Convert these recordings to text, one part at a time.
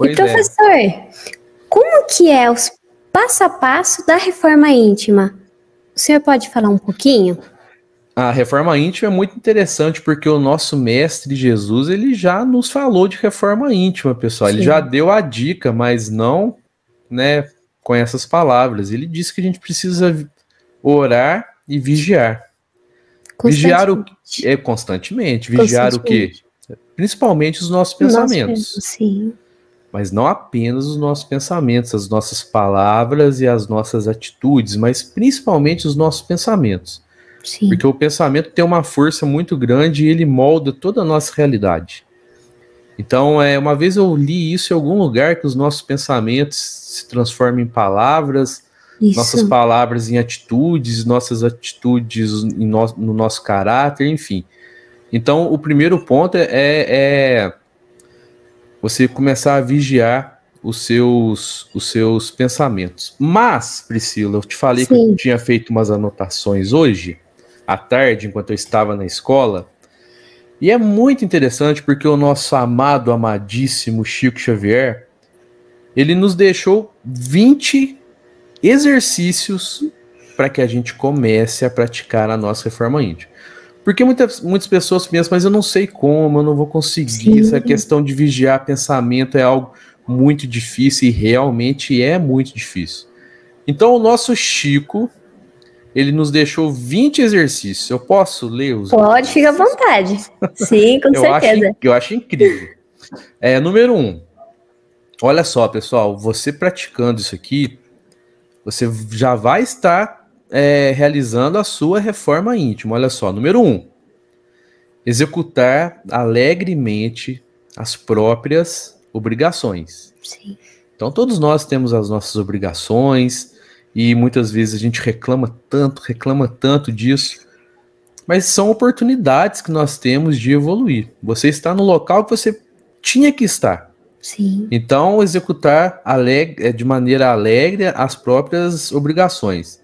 E Pois é. professor, como que é os passo a passo da reforma íntima? O senhor pode falar um pouquinho? A reforma íntima é muito interessante porque o nosso mestre Jesus, ele já nos falou de reforma íntima, pessoal. Ele já Sim, deu a dica, mas não, né, com essas palavras. Ele disse que a gente precisa orar e vigiar. Vigiar o constantemente. constantemente, vigiar o quê? Constantemente. Principalmente os nossos Nós mesmos, pensamentos, sim. mas não apenas os nossos pensamentos, as nossas palavras e as nossas atitudes, mas principalmente os nossos pensamentos. Sim. Porque o pensamento tem uma força muito grande e ele molda toda a nossa realidade. Então, uma vez eu li isso em algum lugar, que os nossos pensamentos se transformam em palavras, nossas Isso. palavras em atitudes, nossas atitudes no nosso caráter, enfim. Então, o primeiro ponto é você começar a vigiar os seus pensamentos. Mas, Priscila, eu te falei que eu Sim. tinha feito umas anotações hoje, à tarde, enquanto eu estava na escola, e é muito interessante porque o nosso amado, amadíssimo Chico Xavier, ele nos deixou 20 exercícios para que a gente comece a praticar a nossa reforma íntima. Porque muitas pessoas pensam, mas eu não sei como, eu não vou conseguir. Sim. Essa questão de vigiar pensamento é algo muito difícil e realmente é muito difícil. Então o nosso Chico, ele nos deixou 20 exercícios. Eu posso ler os Pode, fica à vontade. Sim, com certeza. eu acho incrível. Número 1. Olha só, pessoal, você praticando isso aqui, você já vai estar realizando a sua reforma íntima. Olha só, número 1. Executar alegremente as próprias obrigações. Sim. Então, todos nós temos as nossas obrigações e muitas vezes a gente reclama tanto disso, mas são oportunidades que nós temos de evoluir. Você está no local que você tinha que estar. Sim. Então, executar de maneira alegre as próprias obrigações.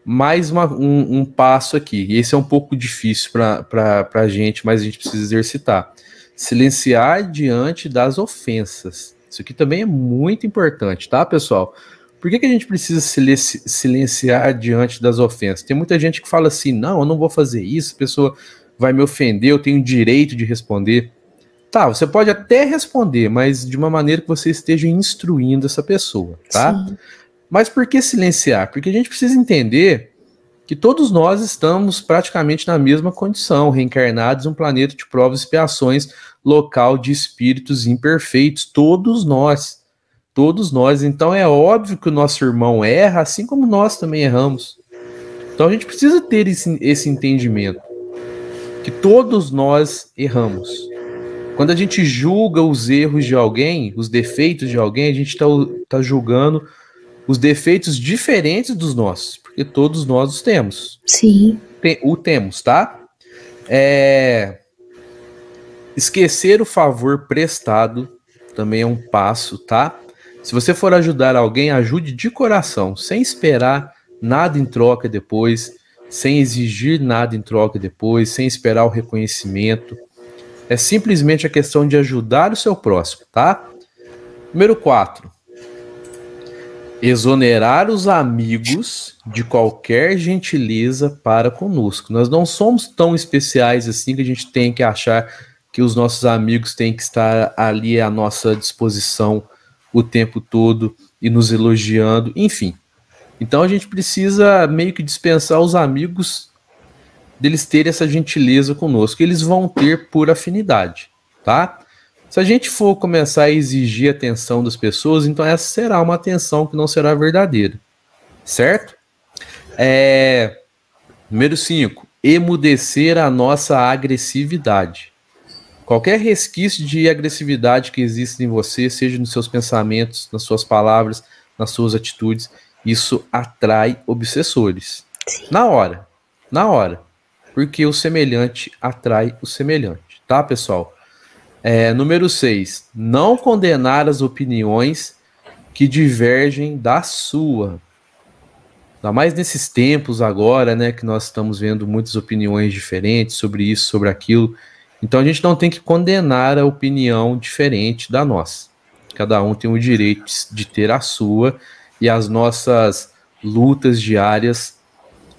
Mais um passo aqui, e esse é um pouco difícil para a gente, mas a gente precisa exercitar. Silenciar diante das ofensas. Isso aqui também é muito importante, tá, pessoal? Por que a gente precisa silenciar diante das ofensas? Tem muita gente que fala assim, não, eu não vou fazer isso, a pessoa vai me ofender, eu tenho direito de responder. Tá, você pode até responder, mas de uma maneira que você esteja instruindo essa pessoa, tá? Sim. Mas por que silenciar? Porque a gente precisa entender que todos nós estamos praticamente na mesma condição, reencarnados em um planeta de provas e expiações, local de espíritos imperfeitos, todos nós. Todos nós. Então é óbvio que o nosso irmão erra, assim como nós também erramos. Então a gente precisa ter esse entendimento, que todos nós erramos. Quando a gente julga os erros de alguém, os defeitos de alguém, a gente está julgando os defeitos diferentes dos nossos, porque todos nós os temos. Sim. Temos, tá? Esquecer o favor prestado também é um passo, tá? Se você for ajudar alguém, ajude de coração, sem esperar nada em troca depois, sem exigir nada em troca depois, sem esperar o reconhecimento. É simplesmente a questão de ajudar o seu próximo, tá? Número 4. Exonerar os amigos de qualquer gentileza para conosco. Nós não somos tão especiais assim que a gente tem que achar que os nossos amigos têm que estar ali à nossa disposição o tempo todo e nos elogiando, enfim. Então a gente precisa meio que dispensar os amigos deles terem essa gentileza conosco. Eles vão ter por afinidade, tá? Se a gente for começar a exigir a atenção das pessoas, então essa será uma atenção que não será verdadeira, certo? Número 5, emudecer a nossa agressividade. Qualquer resquício de agressividade que existe em você, seja nos seus pensamentos, nas suas palavras, nas suas atitudes, isso atrai obsessores. Sim. Na hora. Porque o semelhante atrai o semelhante, tá, pessoal? Número 6, não condenar as opiniões que divergem da sua. Ainda mais nesses tempos agora, né, que nós estamos vendo muitas opiniões diferentes sobre isso, sobre aquilo. Então a gente não tem que condenar a opinião diferente da nossa. Cada um tem o direito de ter a sua, e as nossas lutas diárias,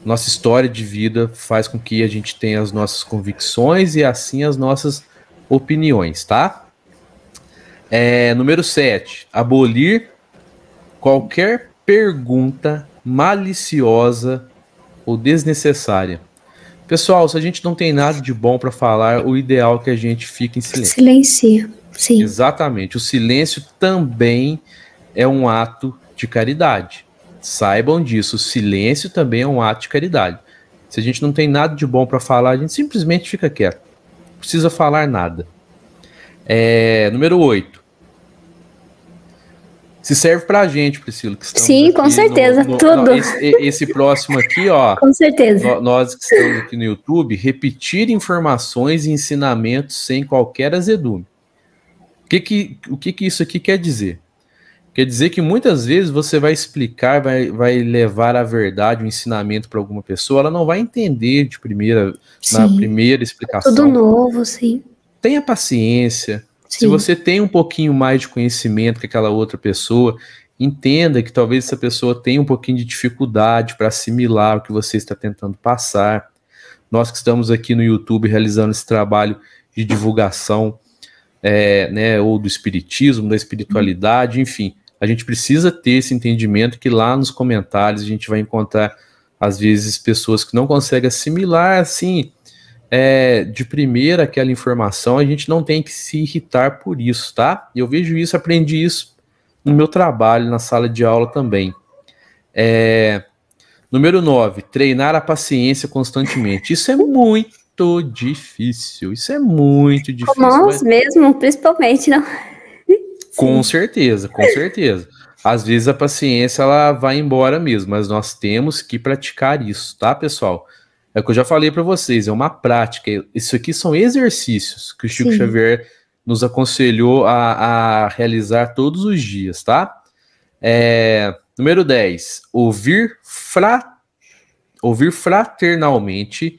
nossa história de vida faz com que a gente tenha as nossas convicções e assim as nossas opiniões, tá? Número 7. Abolir qualquer pergunta maliciosa ou desnecessária. Pessoal, se a gente não tem nada de bom para falar, o ideal é que a gente fique em silêncio. Silencia, sim. Exatamente. O silêncio também é um ato de caridade. Saibam disso, o silêncio também é um ato de caridade. Se a gente não tem nada de bom para falar, a gente simplesmente fica quieto. Não precisa falar nada. Número 8. Se serve pra gente, Priscila. Que Sim, com certeza, tudo. Esse próximo aqui, ó. Com certeza. Nós que estamos aqui no YouTube, repetir informações e ensinamentos sem qualquer azedume. O que isso aqui quer dizer? Quer dizer que muitas vezes você vai explicar, vai levar a verdade, o ensinamento para alguma pessoa, ela não vai entender na primeira explicação. Tudo novo, sim. Tenha paciência. Sim. Se você tem um pouquinho mais de conhecimento que aquela outra pessoa, entenda que talvez essa pessoa tenha um pouquinho de dificuldade para assimilar o que você está tentando passar. Nós que estamos aqui no YouTube realizando esse trabalho de divulgação, ou do espiritismo, da espiritualidade, enfim, a gente precisa ter esse entendimento que lá nos comentários a gente vai encontrar, às vezes, pessoas que não conseguem assimilar, assim, de primeira aquela informação. A gente não tem que se irritar por isso, tá? Eu vejo isso, aprendi isso no meu trabalho, na sala de aula também. Número 9, treinar a paciência constantemente. Isso é muito difícil, Com nós mesmo, principalmente, não? Com certeza, com certeza. Às vezes a paciência ela vai embora mesmo, mas nós temos que praticar isso, tá, pessoal? É o que eu já falei para vocês, é uma prática. Isso aqui são exercícios que o Chico Xavier nos aconselhou a realizar todos os dias, tá? Número 10, ouvir fraternalmente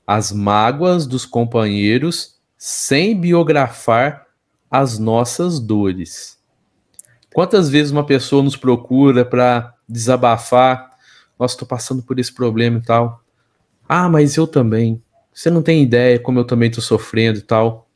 as mágoas dos companheiros sem biografar as nossas dores. Quantas vezes uma pessoa nos procura para desabafar? Nossa, estou passando por esse problema e tal. Ah, mas eu também. Você não tem ideia como eu também estou sofrendo e tal.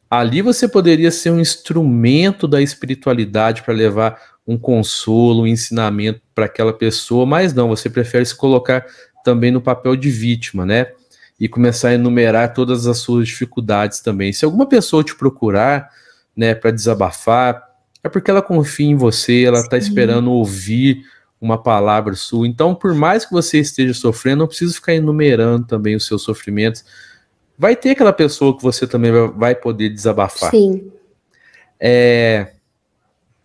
Ali você poderia ser um instrumento da espiritualidade para levar um consolo, um ensinamento para aquela pessoa, mas não, você prefere se colocar também no papel de vítima, né? E começar a enumerar todas as suas dificuldades também. Se alguma pessoa te procurar, né, para desabafar, é porque ela confia em você, ela está esperando ouvir uma palavra sua. Então, por mais que você esteja sofrendo, não precisa ficar enumerando também os seus sofrimentos. Vai ter aquela pessoa que você também vai poder desabafar. Sim.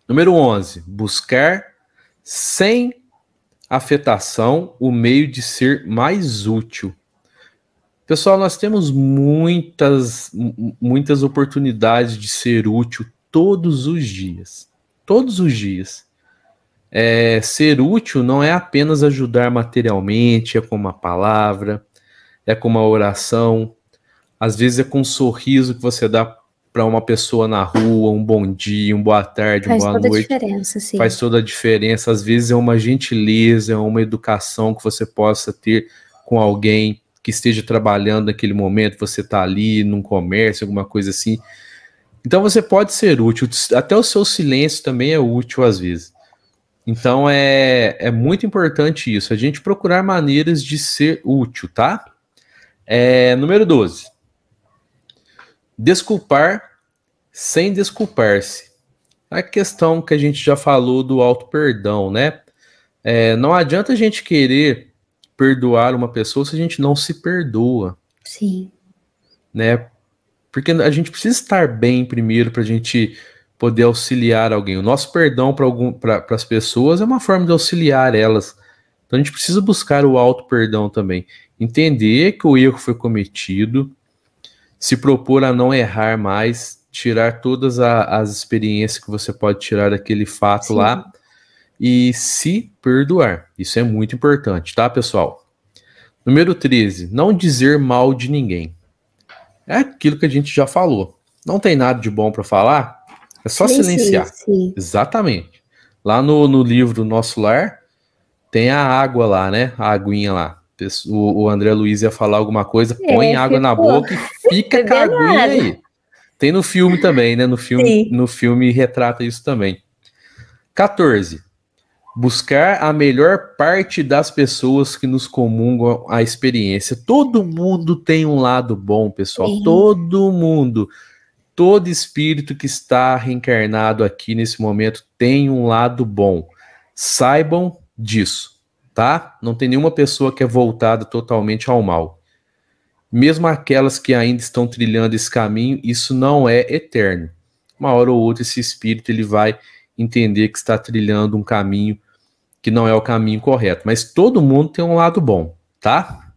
Número 11, buscar sem afetação o meio de ser mais útil. Pessoal, nós temos muitas oportunidades de ser útil todos os dias. Todos os dias. Ser útil não é apenas ajudar materialmente, é com uma palavra, é com uma oração, às vezes é com um sorriso que você dá para uma pessoa na rua, um bom dia, uma boa tarde, uma boa noite. Faz toda a diferença, sim. Faz toda a diferença. Às vezes é uma gentileza, é uma educação que você possa ter com alguém que esteja trabalhando naquele momento, você está ali num comércio, alguma coisa assim. Então você pode ser útil, até o seu silêncio também é útil às vezes. Então é muito importante isso, a gente procurar maneiras de ser útil, tá? Número 12. Desculpar sem desculpar-se. A questão que a gente já falou do auto-perdão, né? Não adianta a gente querer perdoar uma pessoa se a gente não se perdoa. Sim. Né? Porque a gente precisa estar bem primeiro para a gente poder auxiliar alguém. O nosso perdão para as pessoas é uma forma de auxiliar elas. Então a gente precisa buscar o auto-perdão também. Entender que o erro foi cometido, se propor a não errar mais, tirar todas as experiências que você pode tirar daquele fato lá e se perdoar. Isso é muito importante, tá, pessoal? Número 13, não dizer mal de ninguém. É aquilo que a gente já falou. Não tem nada de bom para falar? É só silenciar. Sim. Exatamente. Lá no livro Nosso Lar, tem a água lá, né? A aguinha lá. O André Luiz ia falar alguma coisa, põe água na boca e fica com a aguinha aí. Tem no filme também, né? No filme retrata isso também. 14. Buscar a melhor parte das pessoas que nos comungam a experiência. Todo mundo tem um lado bom, pessoal. Sim. Todo mundo. Todo espírito que está reencarnado aqui nesse momento tem um lado bom. Saibam disso, tá? Não tem nenhuma pessoa que é voltada totalmente ao mal. Mesmo aquelas que ainda estão trilhando esse caminho, isso não é eterno. Uma hora ou outra esse espírito ele vai entender que está trilhando um caminho que não é o caminho correto. Mas todo mundo tem um lado bom, tá?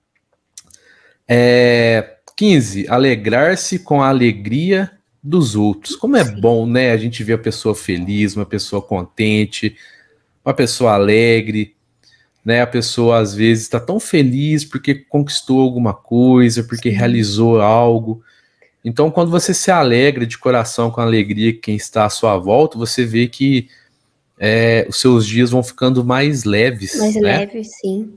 15. Alegrar-se com a alegria dos outros. Como é bom, né? A gente vê a pessoa feliz, uma pessoa contente, uma pessoa alegre, né? A pessoa às vezes está tão feliz porque conquistou alguma coisa, porque realizou algo. Então, quando você se alegra de coração com a alegria de quem está à sua volta, você vê que os seus dias vão ficando mais leves. Mais leves, sim.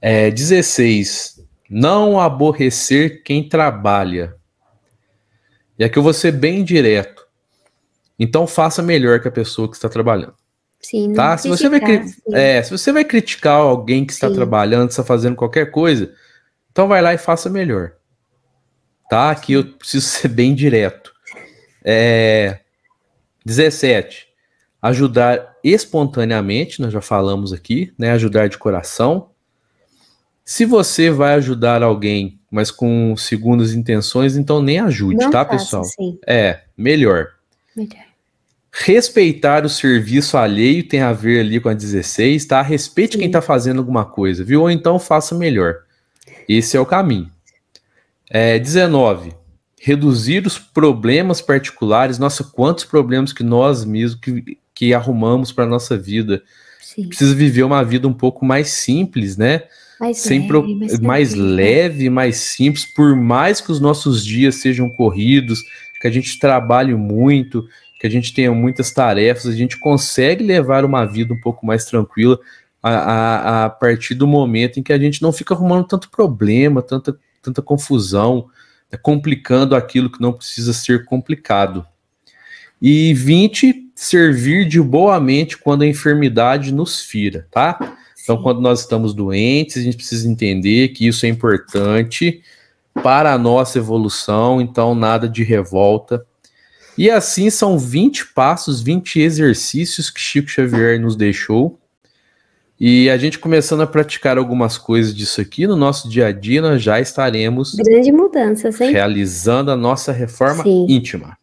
16. Não aborrecer quem trabalha. E aqui eu vou ser bem direto. Então faça melhor que a pessoa que está trabalhando. Sim, tá? Se você vai criticar alguém que está trabalhando, está fazendo qualquer coisa, então vai lá e faça melhor. Tá? Aqui eu preciso ser bem direto. 17. Ajudar espontaneamente, nós já falamos aqui, né? Ajudar de coração. Se você vai ajudar alguém, mas com segundas intenções, então nem ajude, não tá, faça, pessoal? Sim. Melhor. Respeitar o serviço alheio tem a ver ali com a 16, tá? Respeite quem tá fazendo alguma coisa, viu? Ou então faça melhor. Esse é o caminho. 19. Reduzir os problemas particulares. Nossa, quantos problemas que nós mesmos que arrumamos para nossa vida. Sim. Precisa viver uma vida um pouco mais simples, né? Mais leve, mais simples, por mais que os nossos dias sejam corridos, que a gente trabalhe muito, que a gente tenha muitas tarefas, a gente consegue levar uma vida um pouco mais tranquila a partir do momento em que a gente não fica arrumando tanto problema, tanta confusão, complicando aquilo que não precisa ser complicado. E 20, servir de boa mente quando a enfermidade nos fira, tá? Então, quando nós estamos doentes, a gente precisa entender que isso é importante para a nossa evolução, então nada de revolta. E assim são 20 passos, 20 exercícios que Chico Xavier nos deixou. E a gente começando a praticar algumas coisas disso aqui no nosso dia a dia, nós já estaremos grande mudança, hein? Realizando a nossa reforma íntima.